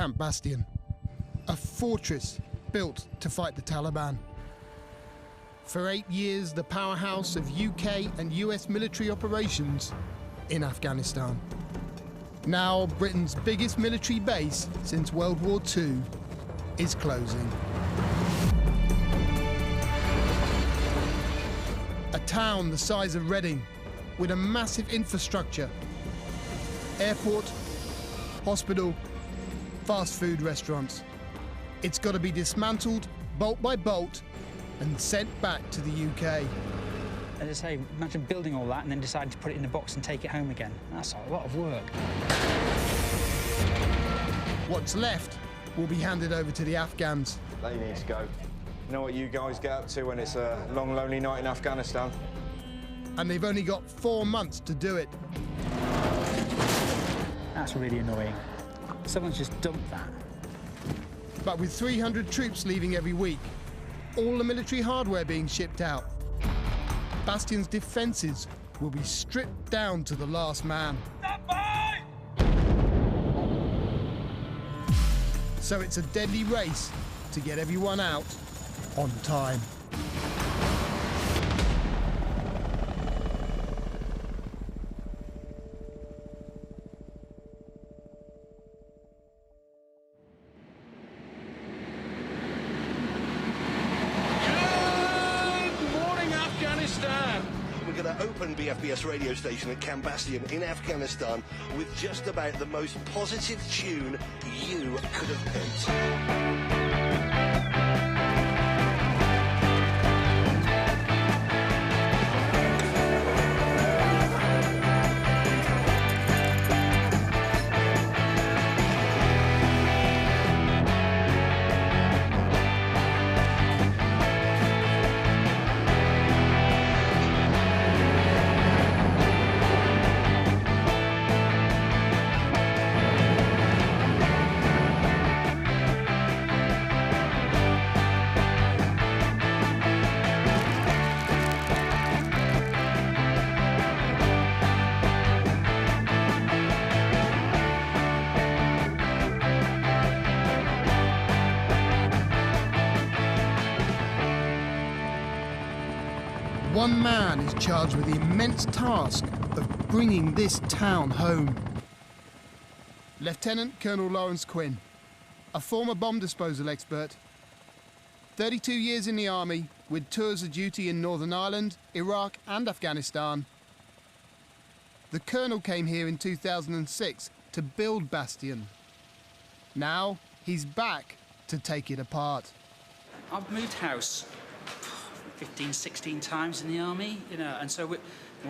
Camp Bastion, a fortress built to fight the Taliban. For 8 years, the powerhouse of UK and US military operations in Afghanistan. Now, Britain's biggest military base since World War II is closing. A town the size of Reading, with a massive infrastructure, airport, hospital, fast food restaurants. It's got to be dismantled bolt by bolt and sent back to the UK. As I say, imagine building all that and then deciding to put it in a box and take it home again. That's a lot of work. What's left will be handed over to the Afghans. They need to go. You know what you guys get up to when it's a long, lonely night in Afghanistan? And they've only got 4 months to do it. That's really annoying. Someone's just dumped that. But with 300 troops leaving every week, all the military hardware being shipped out, Bastion's defences will be stripped down to the last man. So it's a deadly race to get everyone out on time. We're going to open BFBS radio station at Camp Bastion in Afghanistan with just about the most positive tune you could have picked. One man is charged with the immense task of bringing this town home. Lieutenant Colonel Lawrence Quinn, a former bomb disposal expert, 32 years in the army with tours of duty in Northern Ireland, Iraq and Afghanistan. The colonel came here in 2006 to build Bastion. Now he's back to take it apart. I've moved house 15, 16 times in the army, you know, and so my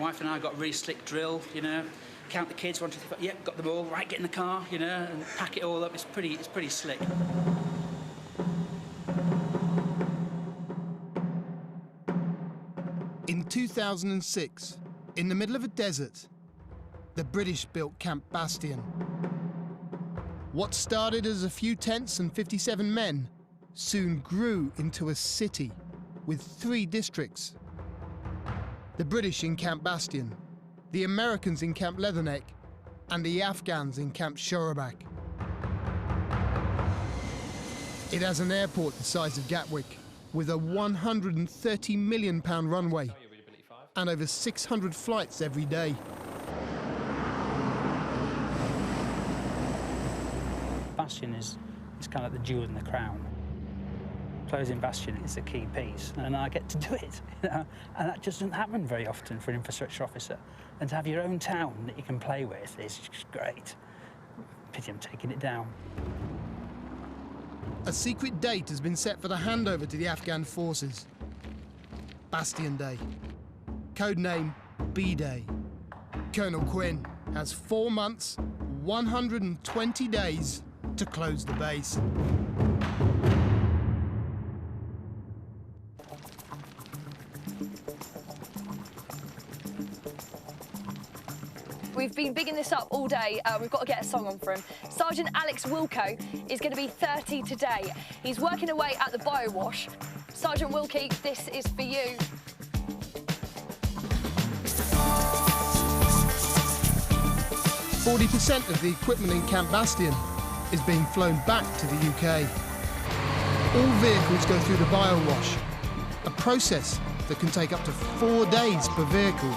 wife and I got a really slick drill, you know, count the kids, 1, 2, 3, 4, yep, got them all, right, get in the car, you know, and pack it all up. It's pretty slick. In 2006, in the middle of a desert, the British built Camp Bastion. What started as a few tents and 57 men soon grew into a city with 3 districts. The British in Camp Bastion, the Americans in Camp Leatherneck, and the Afghans in Camp Shorabak. It has an airport the size of Gatwick, with a £130 million runway and over 600 flights every day. Bastion is kind of the jewel in the crown. Closing Bastion is a key piece, and I get to do it, you know? And that just doesn't happen very often for an infrastructure officer. And to have your own town that you can play with is just great. Pity I'm taking it down. A secret date has been set for the handover to the Afghan forces. Bastion Day. Codename B-Day. Colonel Quinn has 4 months, 120 days to close the base. We've been bigging this up all day. We've got to get a song on for him. Sergeant Alex Wilco is going to be 30 today. He's working away at the biowash. Sergeant Wilkie, this is for you. "40% of the equipment in Camp Bastion is being flown back to the UK. All vehicles go through the biowash, a process that can take up to 4 days per vehicle.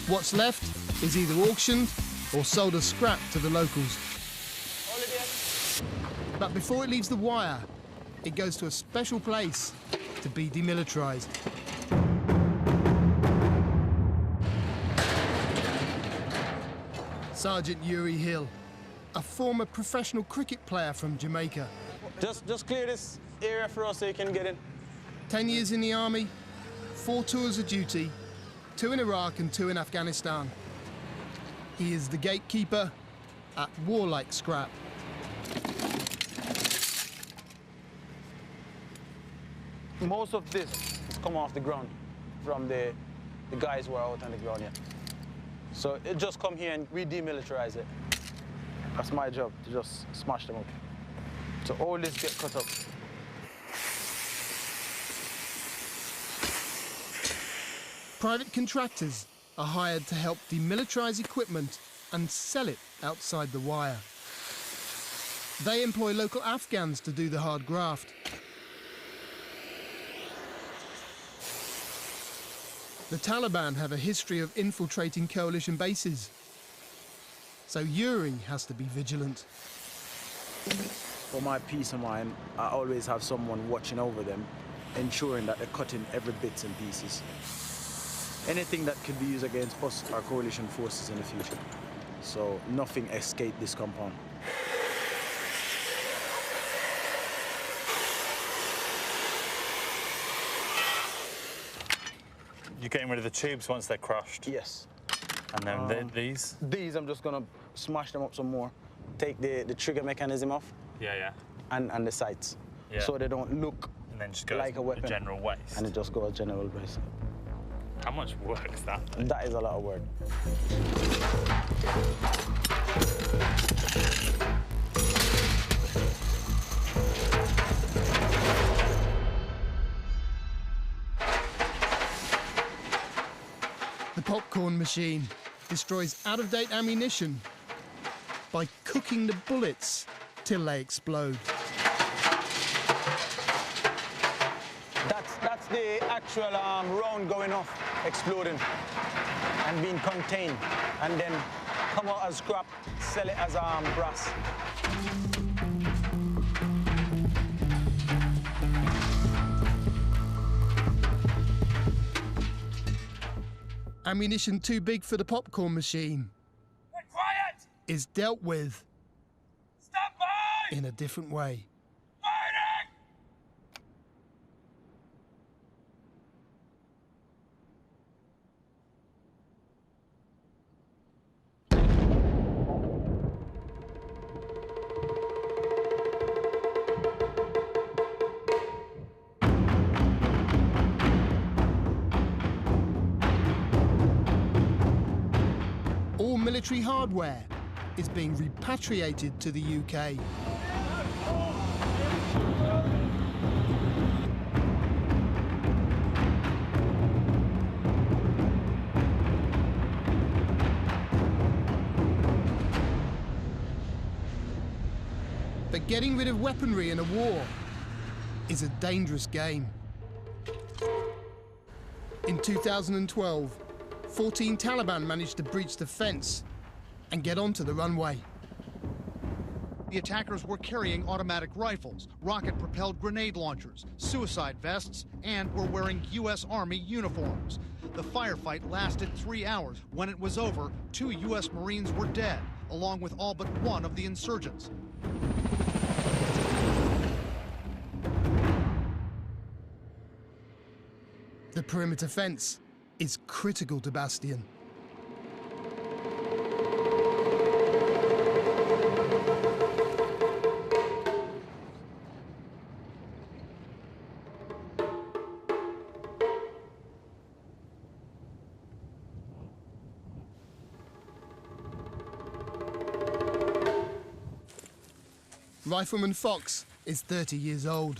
What's left is either auctioned or sold as scrap to the locals. But before it leaves the wire, it goes to a special place to be demilitarized. Sergeant Yuri Hill, a former professional cricket player from Jamaica. Just clear this area for us so you can get in. 10 years in the army, 4 tours of duty, 2 in Iraq and 2 in Afghanistan. He is the gatekeeper at warlike scrap. Most of this has come off the ground from the guys who are out on the ground here. So it just come here and we demilitarize it. That's my job, to just smash them up. So all this get cut up. Private contractors are hired to help demilitarize equipment and sell it outside the wire. They employ local Afghans to do the hard graft. The Taliban have a history of infiltrating coalition bases, so Yuri has to be vigilant. For my peace of mind, I always have someone watching over them, ensuring that they're cutting every bits and pieces. Anything that could be used against us, our coalition forces in the future. So nothing escaped this compound. You're getting rid of the tubes once they're crushed? Yes. And then these? These, I'm just gonna smash them up some more. Take the trigger mechanism off. Yeah, yeah. And the sights. Yeah. So they don't look And then just go like a weapon. general waste. And it just goes general waste. How much work is that? That is a lot of work. The popcorn machine destroys out-of-date ammunition by cooking the bullets till they explode. That's the actual round going off, exploding, and being contained, and then come out as scrap, sell it as brass. Ammunition too big for the popcorn machine is dealt with in a different way. All military hardware is being repatriated to the UK. But getting rid of weaponry in a war is a dangerous game. In 2012, 14 Taliban managed to breach the fence and get onto the runway. The attackers were carrying automatic rifles, rocket-propelled grenade launchers, suicide vests, and were wearing U.S. Army uniforms. The firefight lasted 3 hours. When it was over, 2 U.S. Marines were dead, along with all but one of the insurgents. The perimeter fence is critical to Bastion. Rifleman Fox is 30 years old.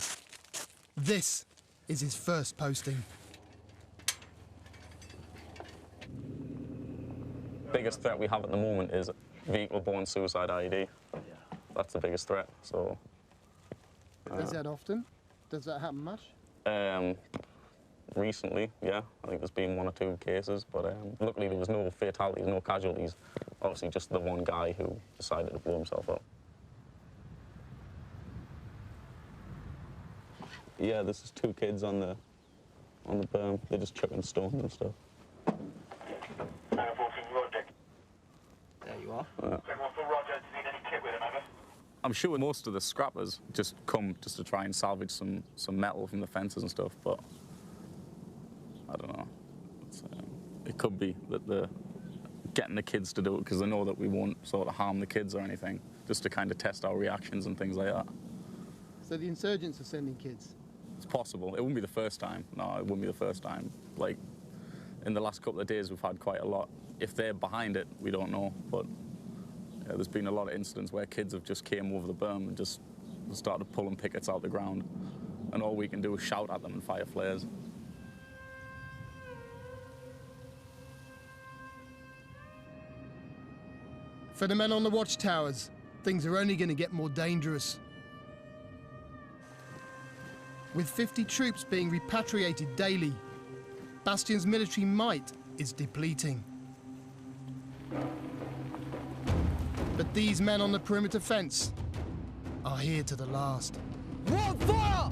This is his first posting. Biggest threat we have at the moment is vehicle-borne suicide IED. That's the biggest threat, so... Is that often? Does that happen much? Recently, yeah. I think there's been 1 or 2 cases, but luckily there was no fatalities, no casualties. Obviously just the one guy who decided to blow himself up. Yeah, this is 2 kids on the berm. They're just chucking stones and stuff. There you are. I'm sure most of the scrappers just come just to try and salvage some metal from the fences and stuff, but I don't know. It could be that they're getting the kids to do it because they know that we won't sort of harm the kids or anything, just to kind of test our reactions and things like that. So the insurgents are sending kids? It's possible. It wouldn't be the first time. No, it wouldn't be the first time. Like, in the last couple of days, we've had quite a lot. If they're behind it, we don't know, but yeah, there's been a lot of incidents where kids have just came over the berm and just started pulling pickets out the ground, and all we can do is shout at them and fire flares. For the men on the watchtowers, things are only going to get more dangerous. With 50 troops being repatriated daily, Bastion's military might is depleting. But these men on the perimeter fence are here to the last. One fire!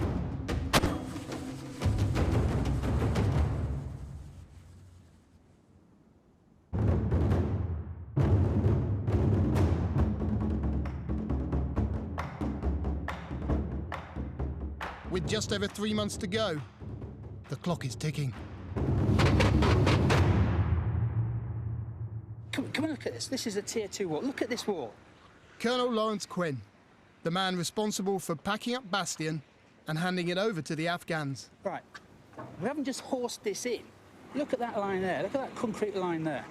With just over 3 months to go, the clock is ticking. Come and look at this. This is a Tier 2 wall. Look at this wall. Colonel Lawrence Quinn, the man responsible for packing up Bastion and handing it over to the Afghans. Right. We haven't just horsed this in. Look at that line there. Look at that concrete line there.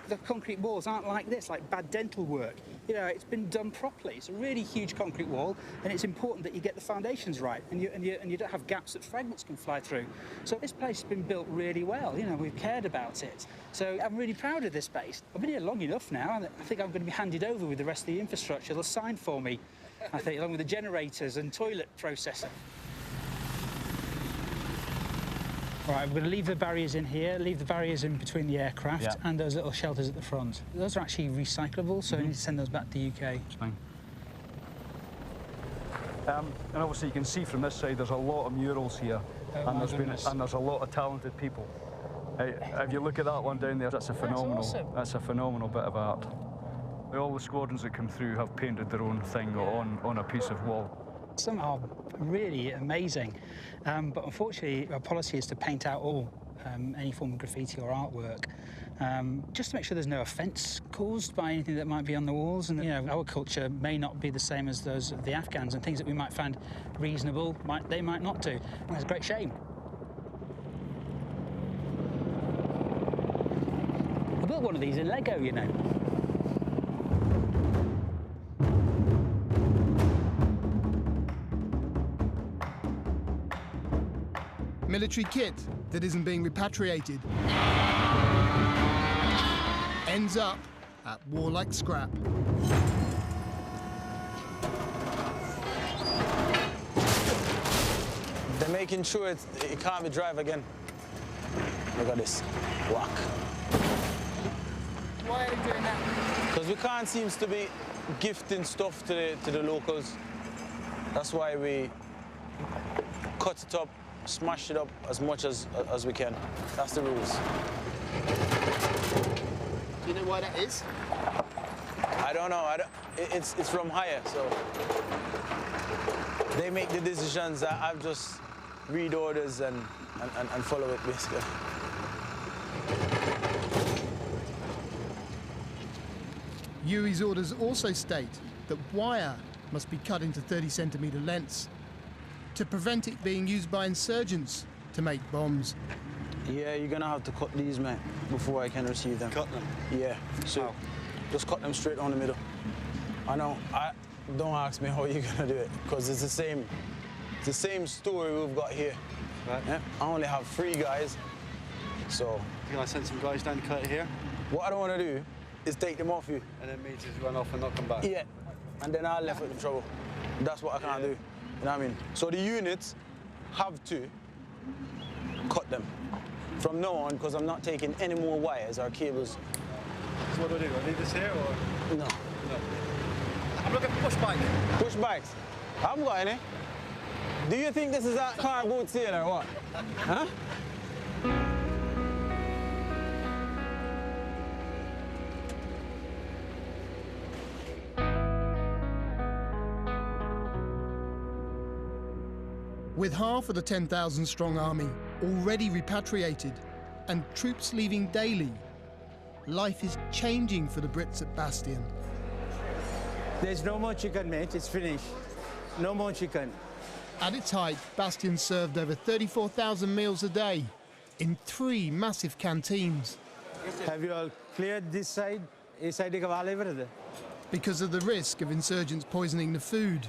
The concrete walls aren't like this, like bad dental work. You know, it's been done properly. It's a really huge concrete wall, and it's important that you get the foundations right, and you don't have gaps that fragments can fly through. So this place has been built really well. You know, we've cared about it. So I'm really proud of this base. I've been here long enough now, and I think I'm going to be handed over with the rest of the infrastructure. They'll sign for me, I think, along with the generators and toilet processor. Right, we're going to leave the barriers in here, leave the barriers in between the aircraft and those little shelters at the front. Those are actually recyclable, so we need to send those back to the UK. That's fine. And obviously you can see from this side there's a lot of murals here, and there's a lot of talented people. If you look at that one down there, that's a phenomenal. That's a phenomenal bit of art. All the squadrons that come through have painted their own thing on a piece of wall. Some are really amazing, but unfortunately our policy is to paint out all any form of graffiti or artwork, just to make sure there's no offence caused by anything that might be on the walls. And you know, our culture may not be the same as those of the Afghans, and things that we might find reasonable, they might not do. And that's a great shame. I built one of these in Lego, you know. Military kit that isn't being repatriated ends up at war-like scrap. They're making sure it can't be drive again. Look at this. Whack. Why are they doing that? Because we can't seem to be gifting stuff to the locals. That's why we cut it up, smash it up as much as we can. That's the rules. Do you know why that is? I don't know. It's from higher, so they make the decisions. I've just read orders and follow it, basically. Yuri's orders also state that wire must be cut into 30-centimetre lengths to prevent it being used by insurgents to make bombs. Yeah, you're gonna have to cut these, mate, before I can receive them. Cut them? Yeah, so just cut them straight down the middle. I know, Don't ask me how you're gonna do it, because it's the same story we've got here. Right. Yeah? I only have 3 guys, so. Can I send some guys down to cut it here? What I don't want to do is take them off you. And then me just run off and not come back? Yeah, and then I'm left with the trouble. That's what I can't do. You know what I mean? So the units have to cut them from now on, because I'm not taking any more wires or cables. So what do I do? Do I leave this here or? No. No. I'm looking for push bike. Push bikes? I haven't got any. Do you think this is a car boot sale or what? Huh? With half of the 10,000 strong army already repatriated and troops leaving daily, life is changing for the Brits at Bastion. There's no more chicken, mate. It's finished. No more chicken. At its height, Bastion served over 34,000 meals a day in 3 massive canteens. Have you all cleared this side? This side is all. Because of the risk of insurgents poisoning the food,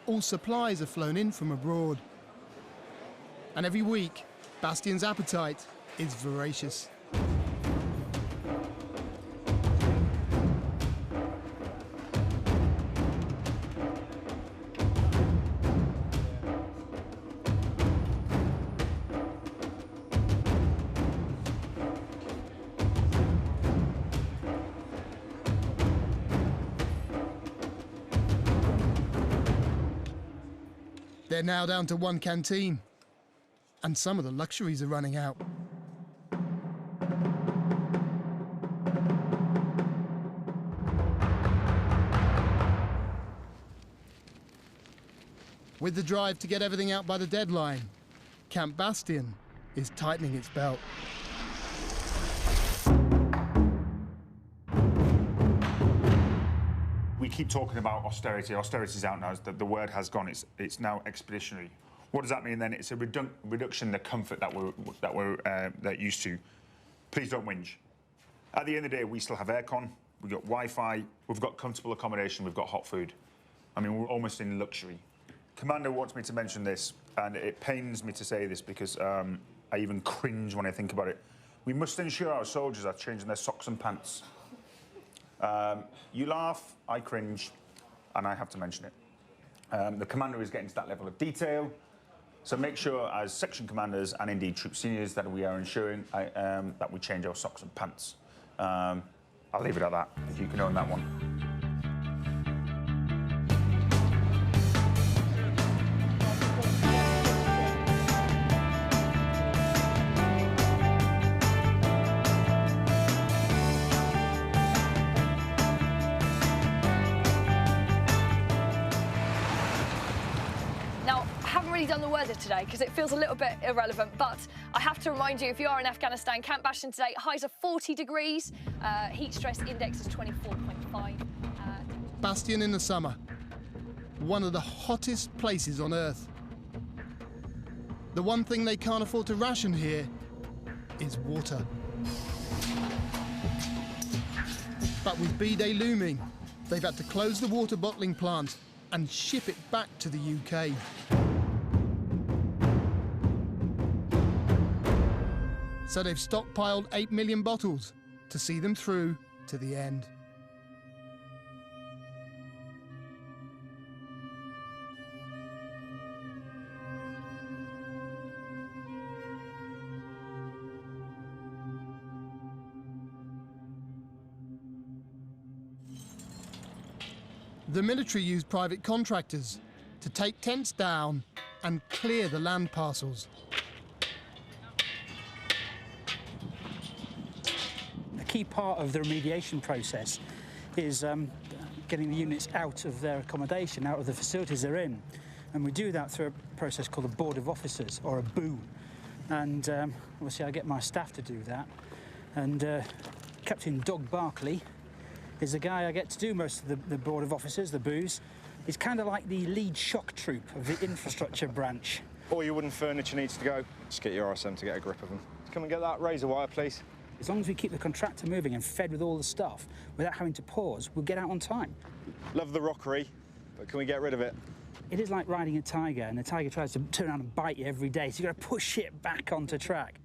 all supplies are flown in from abroad. And every week, Bastion's appetite is voracious. They're now down to 1 canteen, and some of the luxuries are running out. With the drive to get everything out by the deadline, Camp Bastion is tightening its belt. We keep talking about austerity. Austerity's out now. The word has gone. It's now expeditionary. What does that mean then? It's a reduction in the comfort that we're used to. Please don't whinge. At the end of the day, we still have aircon. We've got Wi-Fi. We've got comfortable accommodation. We've got hot food. I mean, we're almost in luxury. Commander wants me to mention this, and it pains me to say this because I even cringe when I think about it. We must ensure our soldiers are changing their socks and pants. You laugh, I cringe, and I have to mention it. The commander is getting to that level of detail, so make sure as section commanders and indeed troop seniors that we are ensuring that we change our socks and pants. I'll leave it at that, if you can own that one. Done the weather today because it feels a little bit irrelevant, but I have to remind you, if you are in Afghanistan, Camp Bastion today, highs are 40 degrees, heat stress index is 24.5. Bastion in the summer, one of the hottest places on Earth. The one thing they can't afford to ration here is water. But with B-Day looming, they've had to close the water bottling plant and ship it back to the UK. So they've stockpiled 8 million bottles to see them through to the end. The military used private contractors to take tents down and clear the land parcels. Key part of the remediation process is getting the units out of their accommodation, out of the facilities they're in. And we do that through a process called a Board of Officers, or a BOO. And obviously I get my staff to do that. And Captain Doug Barkley is the guy I get to do most of the Board of Officers, the BOOs. He's kind of like the lead shock troop of the infrastructure branch. All your wooden furniture needs to go. Just get your RSM to get a grip of them. Come and get that razor wire, please. As long as we keep the contractor moving and fed with all the stuff without having to pause, we'll get out on time. Love the rockery. but can we get rid of it? It is like riding a tiger, and the tiger tries to turn around and bite you every day, so you've got to push it back onto track.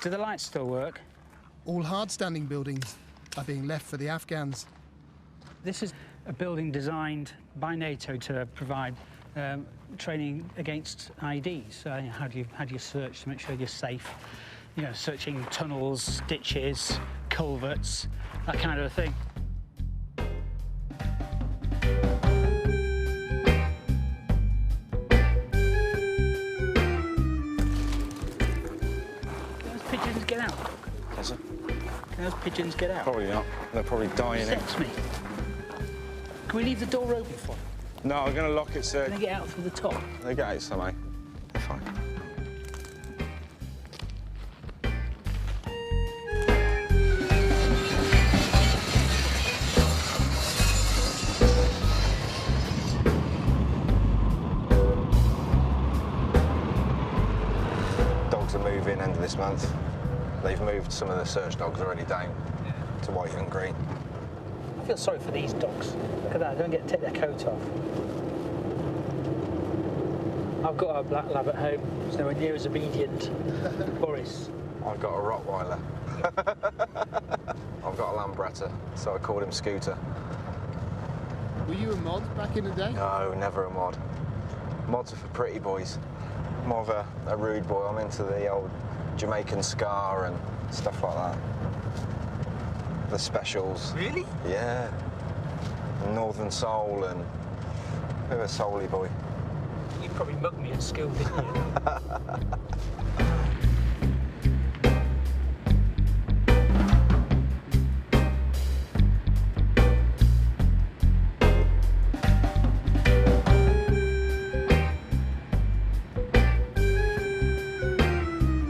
Do the lights still work? All hard-standing buildings are being left for the Afghans. This is a building designed by NATO to provide training against IEDs. How do you search to make sure you're safe? You know, searching tunnels, ditches, culverts, that kind of a thing. Can those pigeons get out? Yes, sir. Can those pigeons get out? Probably not. They're probably dying in. Sex me. Can we leave the door open for them? No, I'm going to lock it, sir. Can they get out through the top? They get out somehow. They're fine. Dogs are moving end of this month. They've moved some of the search dogs already down to white and green. I feel sorry for these dogs. Look at that, they don't get to take their coat off. I've got a black lab at home. It's nowhere near as obedient. Boris. I've got a Rottweiler. I've got a Lambretta, so I called him Scooter. Were you a mod back in the day? No, never a mod. Mods are for pretty boys. More of a rude boy. I'm into the old Jamaican ska and stuff like that. The specials. Really? Yeah. Northern Soul and a bit of a soul-y boy. You probably mugged me at school, didn't you?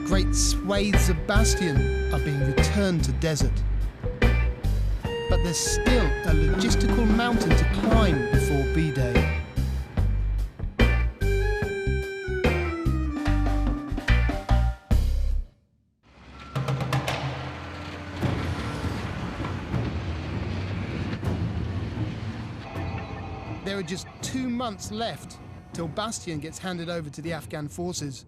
Great swathes of bastion are being returned to desert. But there's still a logistical mountain to climb before B-Day. There are just 2 months left till Bastion gets handed over to the Afghan forces.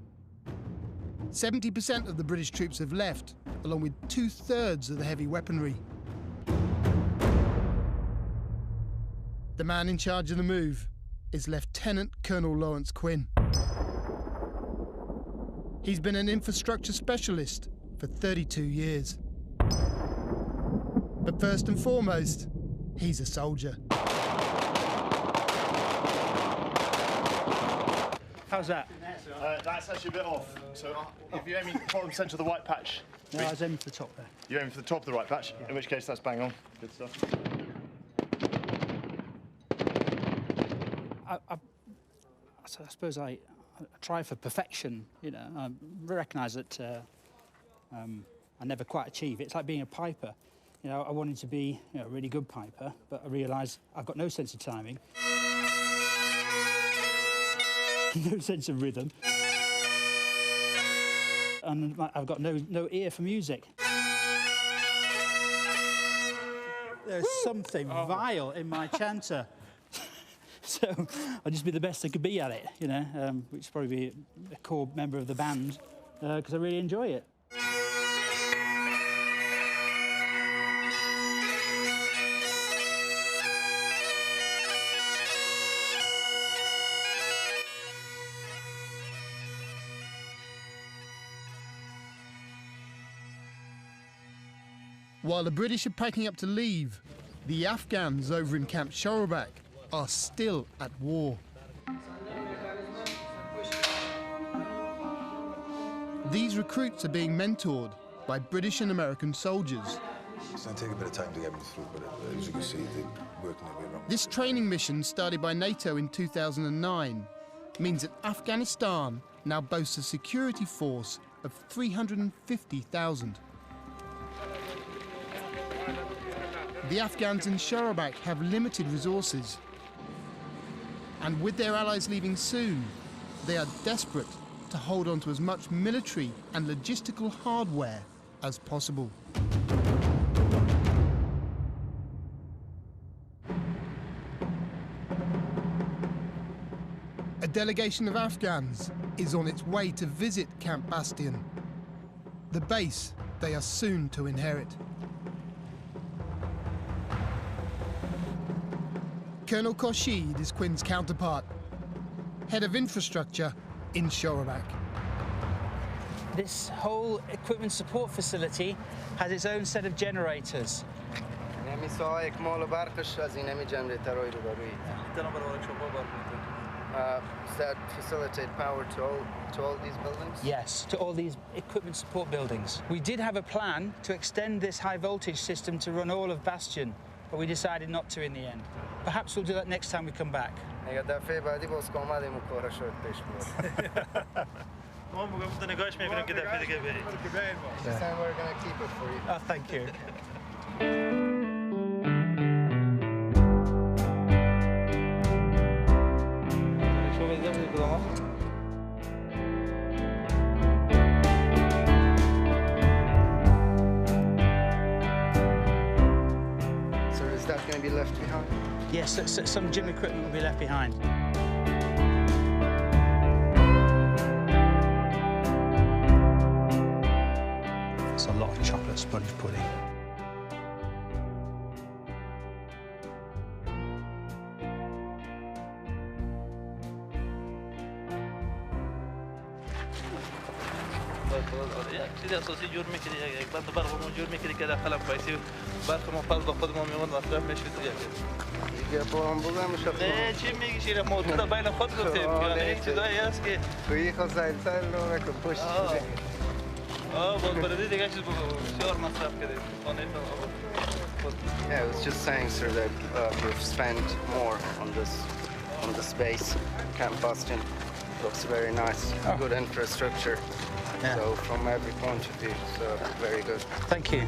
70% of the British troops have left, along with 2/3 of the heavy weaponry. The man in charge of the move is Lieutenant Colonel Lawrence Quinn. He's been an infrastructure specialist for 32 years. But first and foremost, he's a soldier. How's that? That's actually a bit off. So if you're aiming bottom centre of the white patch. No, I was aiming for the top there. You're aiming for the top of the right patch, in which case that's bang on. Good stuff. I suppose I try for perfection, you know. I recognise that I never quite achieve it. It's like being a piper. You know, I wanted to be a really good piper, but I realised I've got no sense of timing. No sense of rhythm. And I've got no ear for music. There's something vile in my chanter. So I'll just be the best I could be at it, you know, which is probably be a core member of the band, because I really enjoy it. While the British are packing up to leave, the Afghans over in Camp Shorobak are still at war. These recruits are being mentored by British and American soldiers. It's going to take a bit of time to get them through, but as you can see, they're working their way around. This training mission, started by NATO in 2009, means that Afghanistan now boasts a security force of 350,000. The Afghans in Shorobak have limited resources. And with their allies leaving soon, they are desperate to hold on to as much military and logistical hardware as possible. A delegation of Afghans is on its way to visit Camp Bastion, the base they are soon to inherit. Colonel Khorshid is Quinn's counterpart, head of infrastructure in Shorabak. This whole equipment support facility has its own set of generators. Does that facilitate power to all these buildings? Yes, to all these equipment support buildings. We did have a plan to extend this high voltage system to run all of Bastion, but we decided not to in the end. Perhaps we'll do that next time we come back. This time we're going to keep it for you. Oh, thank you. So is that going to be left behind? Yes, some gym equipment will be left behind. It's a lot of chocolate sponge pudding. چیزی اساسی جور میکنی یک بار تو برقمون جور میکنی که داخل پایسی برق ما پاس با خودمون میمون مصرف میشه تو یک دیگه با هم بودم میشه نه چی میگی شیر موضوع بین خود گفتیم یعنی چیزایی هست که توی خود زایلتر رو نکن پشت باز بردی دیگه چیز بسیار مصرف کردیم خانه Yeah, I was just saying, sir, that we've spent more on the space. Camp Bastion looks very nice, good infrastructure. Yeah. So from every point of view, so very good. Thank you.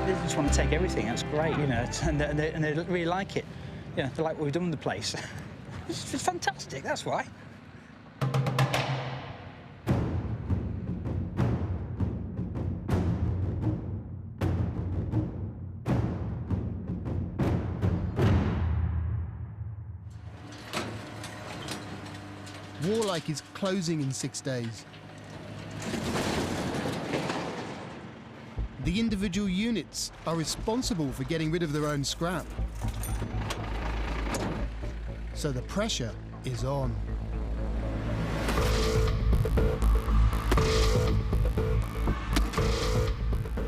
They just want to take everything. That's great, you know, and they really like it. You know, they like what we've done with the place. It's fantastic. That's why. Warlike is closing in 6 days. The individual units are responsible for getting rid of their own scrap. So the pressure is on.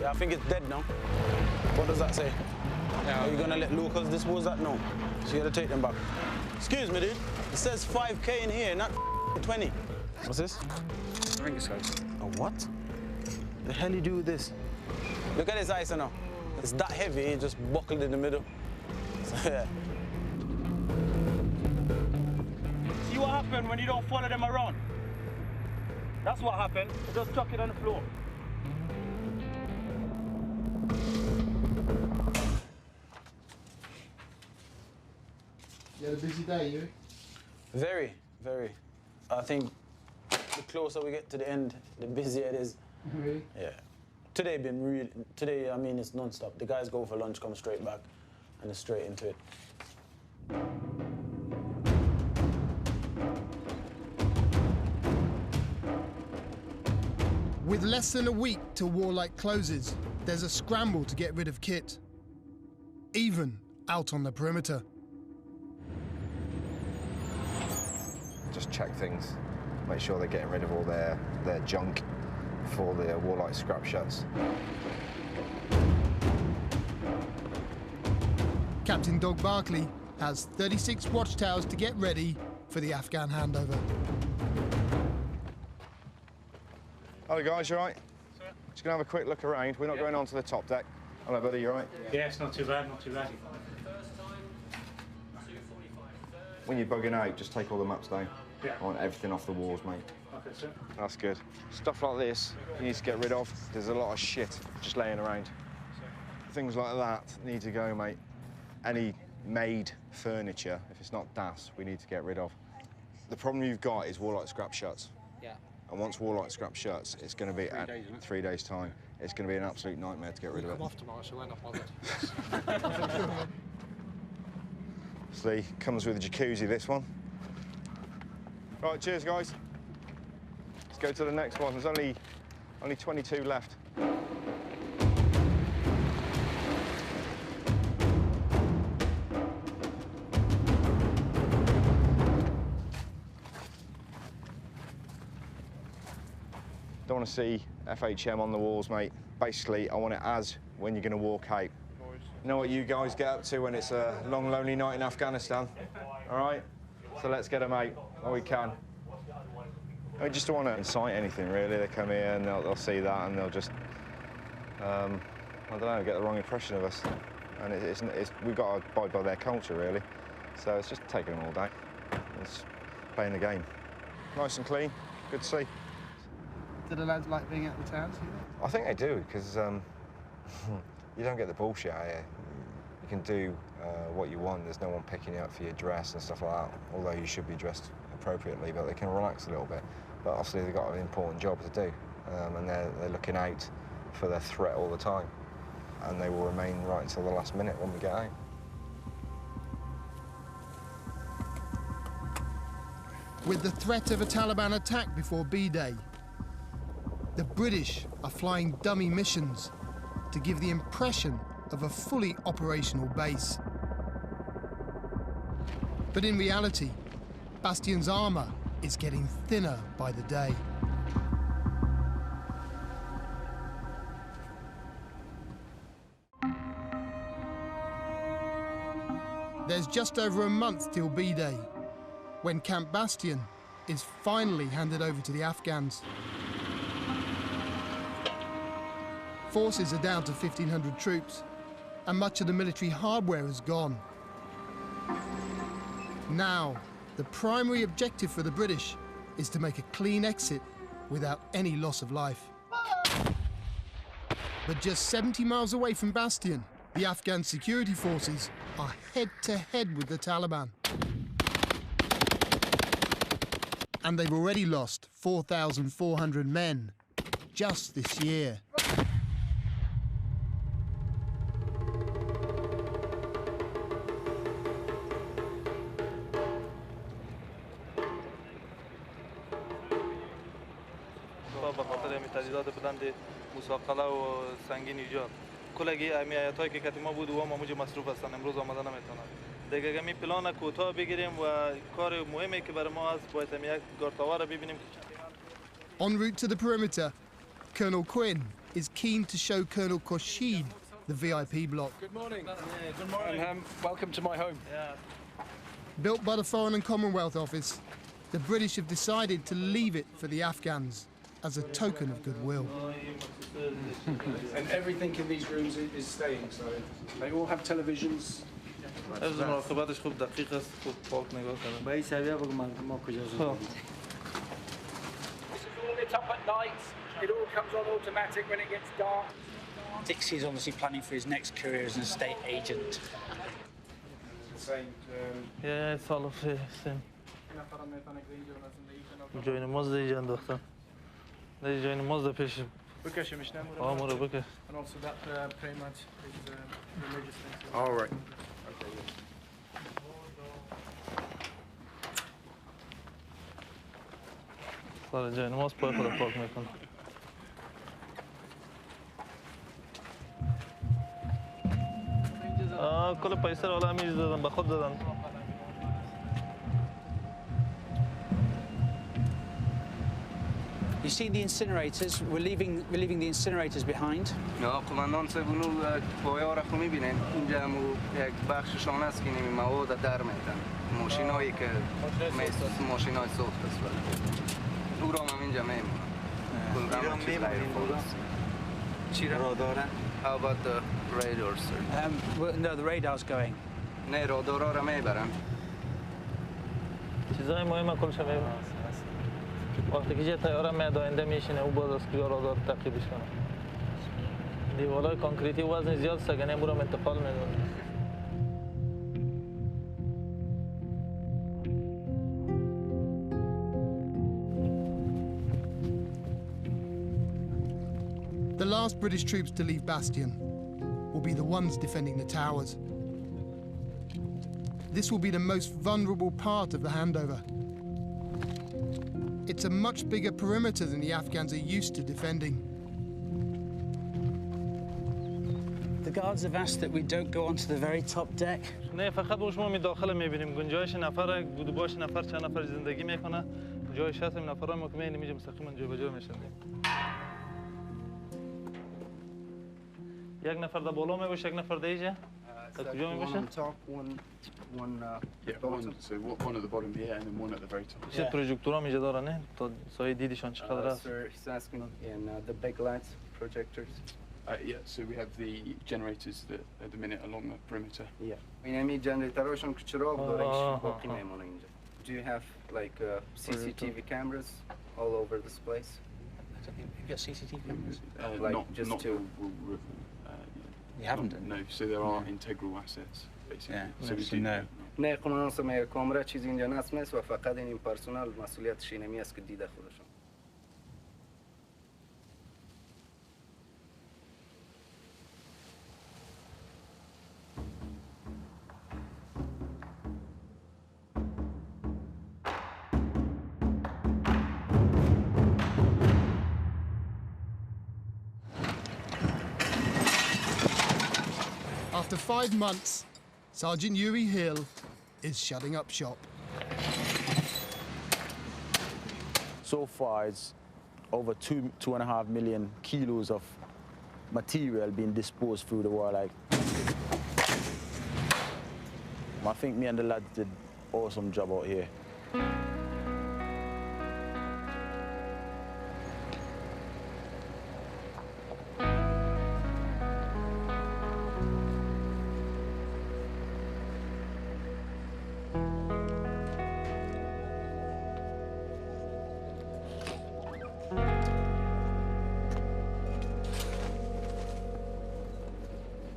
Yeah, I think it's dead now. What does that say? Yeah. Are you gonna let locals dispose that? No. So you gotta take them back. Excuse me, dude. It says 5K in here, not 20. What's this? Ring scope. A what? The hell you do with this? Look at this ice now. It's that heavy, it just buckled in the middle. So, yeah. See what happened when you don't follow them around? That's what happened. They just chuck it on the floor. You had a busy day, you? Very, very. I think the closer we get to the end, the busier it is. Really? Yeah. Today, I mean, it's non-stop. The guys go for lunch, come straight back, and it's straight into it. With less than a week till Warlike closes, there's a scramble to get rid of kit, even out on the perimeter. Just check things, make sure they're getting rid of all their junk before the Warlike scrap shuts. Captain Doug Barkley has 36 watchtowers to get ready for the Afghan handover. Hello guys, you all right? Sir? Just gonna have a quick look around. We're not going on to the top deck. Hello buddy, you all right? Yeah, it's not too bad, not too bad. When you're bugging out, just take all the maps down. Yeah. I want everything off the walls, mate. Okay, sir. That's good. Stuff like this, you need to get rid of. There's a lot of shit just laying around. Things like that need to go, mate. Any made furniture, if it's not DAS, we need to get rid of. The problem you've got is Warlight scrap shuts. Yeah. And once Warlight scrap shuts, it's going to be 3 days, isn't it? 3 days' time. It's going to be an absolute nightmare to get rid of it. I'm off tomorrow, so we're not bothered. So comes with a jacuzzi, this one. Right, cheers, guys. Let's go to the next one. There's only 22 left. Don't want to see FHM on the walls, mate. Basically, I want it as when you're going to walk out. You know what you guys get up to when it's a long, lonely night in Afghanistan? All right? So let's get them out while we can. I just don't want to incite anything, really. They come here and they'll see that and they'll just, I don't know, get the wrong impression of us. And we've got to abide by their culture, really. So it's just taking them all day. It's playing the game. Nice and clean, good to see. Do the lads like being at the towns? I think they do, because you don't get the bullshit out here. You can do what you want. There's no one picking you up for your dress and stuff like that, although you should be dressed appropriately, but they can relax a little bit. But obviously they've got an important job to do, and they're looking out for their threat all the time, and they will remain right until the last minute when we get out. With the threat of a Taliban attack before B-Day, the British are flying dummy missions to give the impression of a fully operational base. But in reality, Bastion's armour is getting thinner by the day. There's just over a month till B-Day, when Camp Bastion is finally handed over to the Afghans. Forces are down to 1,500 troops, and much of the military hardware is gone. Now, the primary objective for the British is to make a clean exit without any loss of life. But just 70 miles away from Bastion, the Afghan security forces are head-to-head with the Taliban. And they've already lost 4,400 men just this year. به خاطر تجهیزات بلند مساقله و سنگین ایجاد کلگی امیتایی که ما بود و ما موجب مصروف هستن امروز آمدن نمیتونن دیگه می پلان کوتاه بگیریم و کار مهمی که برای ما هست باید یک گارتاوار ببینیم. En route to the perimeter, Colonel Quinn is keen to show Colonel Khorshid the VIP block. Good morning. Good morning. And, welcome to my home. Yeah. Built by the Foreign and Commonwealth Office, the British have decided to leave it for the Afghans as a token of goodwill. And everything in these rooms is staying, so they all have televisions. حفظ مراقبتش خوب دقیق است خوب پاک نگاه کنم. به این سویه بگو ما کجا زدیم. This is all lit up at night. It all comes on automatic when it gets dark. Dixie is obviously planning for his next career as an estate agent. Yeah, it's all of the same. جوین مزد ایجا انداختن. ده جوین مزد پیش. بکشی میشنم. آمورو بکش. And also that payment is religious thing. All right. سال جوین مزد پای خود پاک میکنه. کل پیسه رو حالا میز دادن به خود دادن. You see the incinerators? We're leaving the incinerators behind. Ja, قماندان صاحب اونو پایه‌ها رو می‌بینین اینجا هم یک بخششان است که این مواد در میدن ماشینایی که مثل ماشینای سوخت است او را هم اینجا میمونن کل هم چیز غیر چی را داره؟ How about the radars, sir? Well, no, the radar's going. نه رادارها را میبرن چیزای مهم کلش میبرن وقتی که طیاره میاد آینده میشینه او باز از کجا رادار تعقیبش کنه دیوارهای کانکریتی وزن زیاد سگنه برام انتقال میدونه The last British troops to leave Bastion will be the ones defending the towers. This will be the most vulnerable part of the handover. It's a much bigger perimeter than the Afghans are used to defending. The guards have asked that we don't go onto the very top deck. نه فقط اون شما می داخل میبینیم گنجایش نفر گودباش نفر چند نفر زندگی میکنه جایش هست این نفرای ما که میبینیم اینجا مستقیما جای به جای میشن یک نفر در بالا میباشه یک نفر در اینجا در کجا میباشه one at the bottom here and then one at the very top. چه پروژکتورام اینجا دارن نه تا سایه دیدشان چقدر است He's asking in the big lights projectors. Yeah, so we have the generators that at the minute along the perimeter. Yeah. این همی جنریترهاشون که چراغ داره باقی میمونه اینجا. Do you have like CCTV cameras all over this place? You've got CCTV cameras? Like just two? You haven't done? No, so there are integral assets, basically. Yeah, so we do no. نه قانون کامرا چیزی اینجا نصب و فقط این پرسنل مسئولیتش اینمی است که دیده خودشون. After 5 months, Sergeant Yuri Hill is shutting up shop. So far, it's over 2.5 million kilos of material being disposed through the war. Like, I think me and the lads did awesome job out here.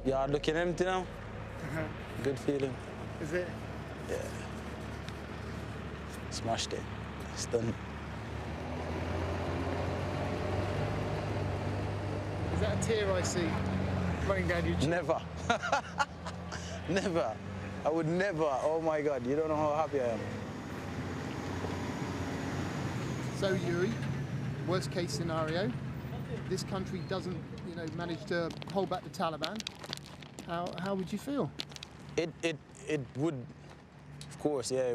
Yard looking empty now. Good feeling. Is it? Yeah. Smashed it. It's done. Is that a tear I see running down your cheek? Never. Never. I would never. Oh my God, you don't know how happy I am. So Yuri, worst case scenario, this country doesn't, manage to hold back the Taliban. How would you feel? It would, of course, yeah,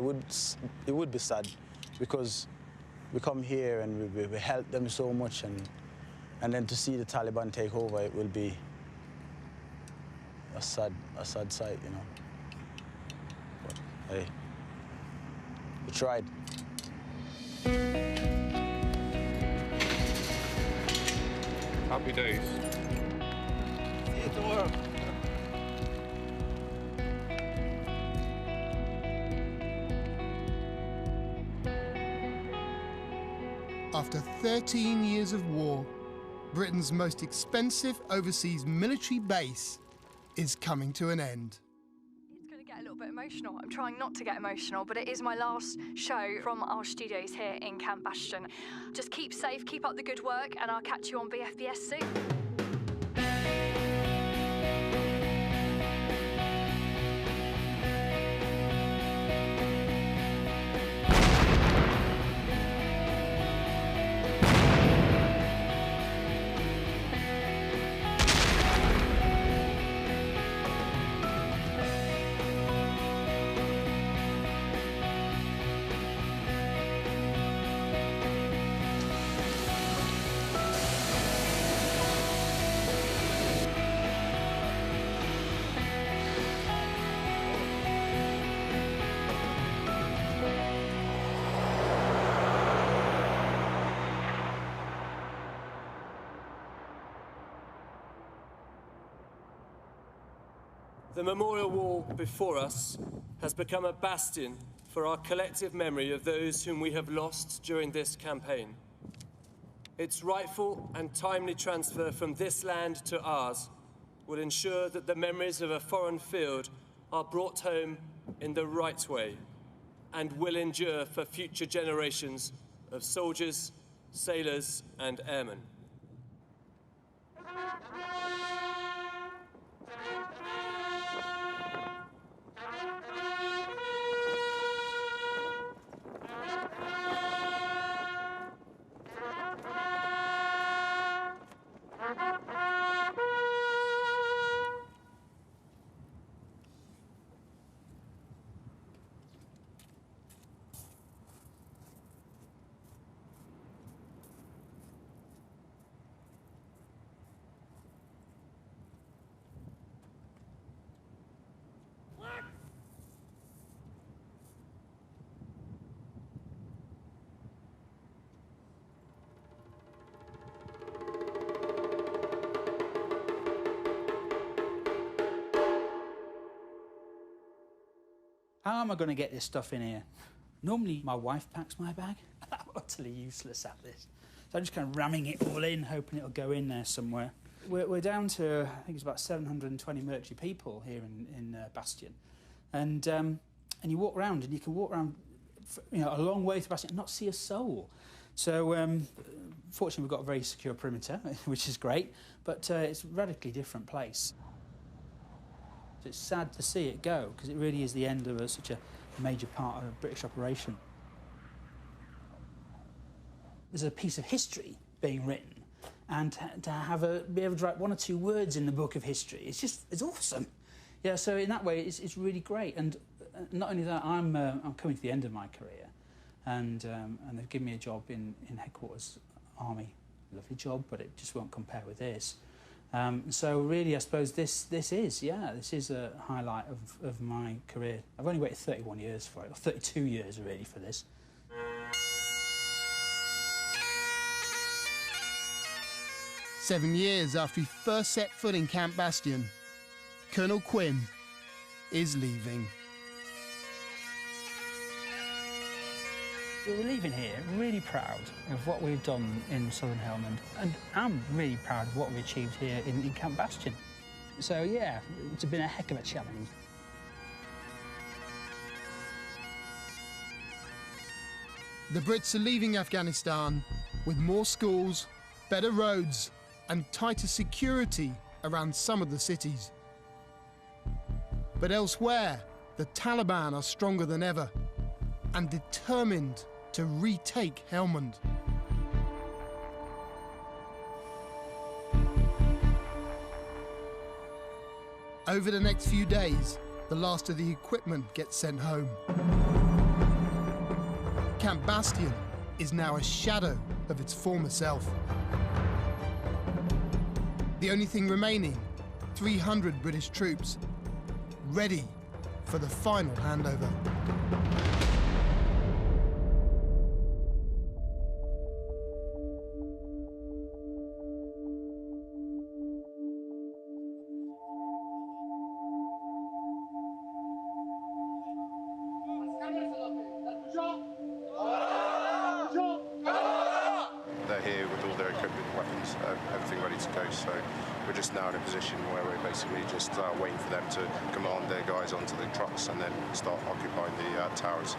it would be sad because we come here and we help them so much, and then to see the Taliban take over, it will be a sad sight, But hey, we tried. Happy days. See you tomorrow. After 13 years of war, Britain's most expensive overseas military base is coming to an end. It's going to get a little bit emotional. I'm trying not to get emotional, but it is my last show from our studios here in Camp Bastion. Just keep safe, keep up the good work, and I'll catch you on BFBS soon. The memorial wall before us has become a bastion for our collective memory of those whom we have lost during this campaign. Its rightful and timely transfer from this land to ours will ensure that the memories of a foreign field are brought home in the right way and will endure for future generations of soldiers, sailors, and airmen. how am I going to get this stuff in here? Normally, my wife packs my bag. I'm utterly useless at this. So I'm just kind of ramming it all in, hoping it'll go in there somewhere. We're down to, I think it's about 720 military people here in Bastion. And you walk around, and you can walk around a long way to Bastion and not see a soul. So, fortunately, we've got a very secure perimeter, which is great, but it's a radically different place. So it's sad to see it go, because it really is the end of such a major part of a British operation. There's a piece of history being written, and to be able to write 1 or 2 words in the book of history, it's awesome. Yeah, so in that way, it's really great. And not only that, I'm coming to the end of my career, and they've given me a job in headquarters army. Lovely job, but it just won't compare with this. So really, I suppose this is a highlight of my career. I've only waited 31 years for it, or 32 years really for this. Seven years after he first set foot in Camp Bastion, Colonel Quinn is leaving. We're leaving here really proud of what we've done in Southern Helmand, and I'm really proud of what we've achieved here in Camp Bastion. So yeah, it's been a heck of a challenge. The Brits are leaving Afghanistan with more schools, better roads, and tighter security around some of the cities. But elsewhere, the Taliban are stronger than ever and determined to retake Helmand. Over the next few days, the last of the equipment gets sent home. Camp Bastion is now a shadow of its former self. The only thing remaining, 300 British troops, ready for the final handover. They're here with all their equipment, weapons, everything ready to go, so we're just now in a position where we're basically just waiting for them to command their guys onto the trucks and then start occupying the towers.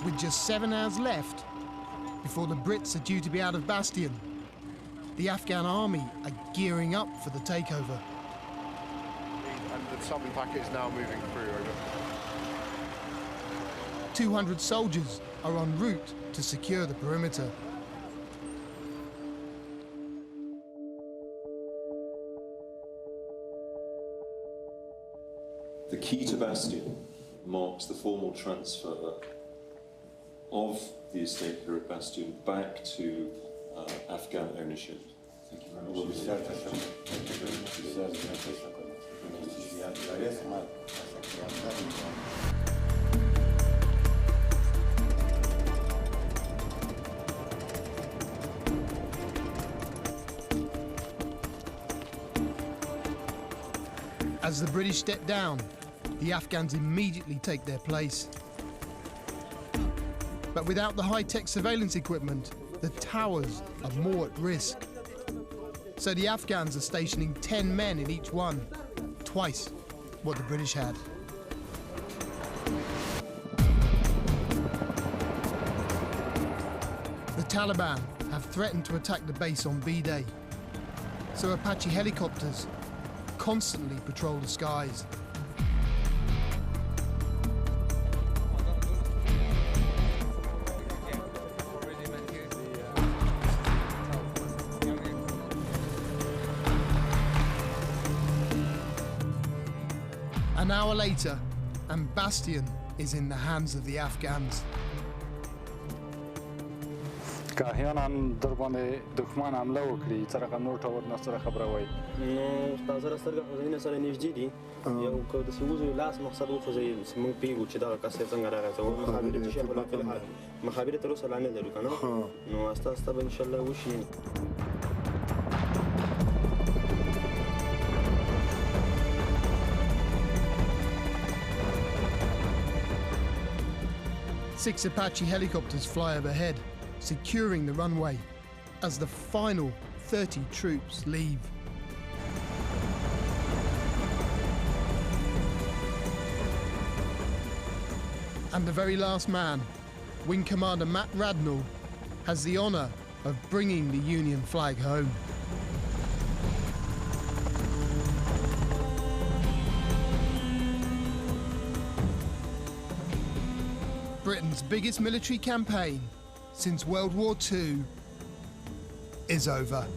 With just 7 hours left before the Brits are due to be out of Bastion, the Afghan army are gearing up for the takeover. And the southern packet is now moving through, over. 200 soldiers are en route to secure the perimeter. The key to Bastion marks the formal transfer of the estate here at Bastion back to Afghan ownership. Thank you very much. As the British step down, the Afghans immediately take their place. But without the high-tech surveillance equipment, the towers are more at risk. So the Afghans are stationing 10 men in each one, twice what the British had. The Taliban have threatened to attack the base on B-Day, so Apache helicopters constantly patrol the skies. An hour later, and Bastion is in the hands of the Afghans. که احیانا در باندې دښمن حمله وکړي څه رقم نور ټور نه سره خبره وایي نو تاسو سترګه خو زمینه سره نږدې دي یو که د سوزو لاس مقصد وخوځي موږ پیګو چې دا کس څنګه راغی ته مخابره چې په لکه حال مخابره تر اوسه لا نه لرو کنه نو اساس ته ان شاء الله وشي 6 Apache helicopters fly overhead, securing the runway as the final 30 troops leave. And the very last man, Wing Commander Matt Radnall, has the honour of bringing the Union flag home. Britain's biggest military campaign since World War II is over.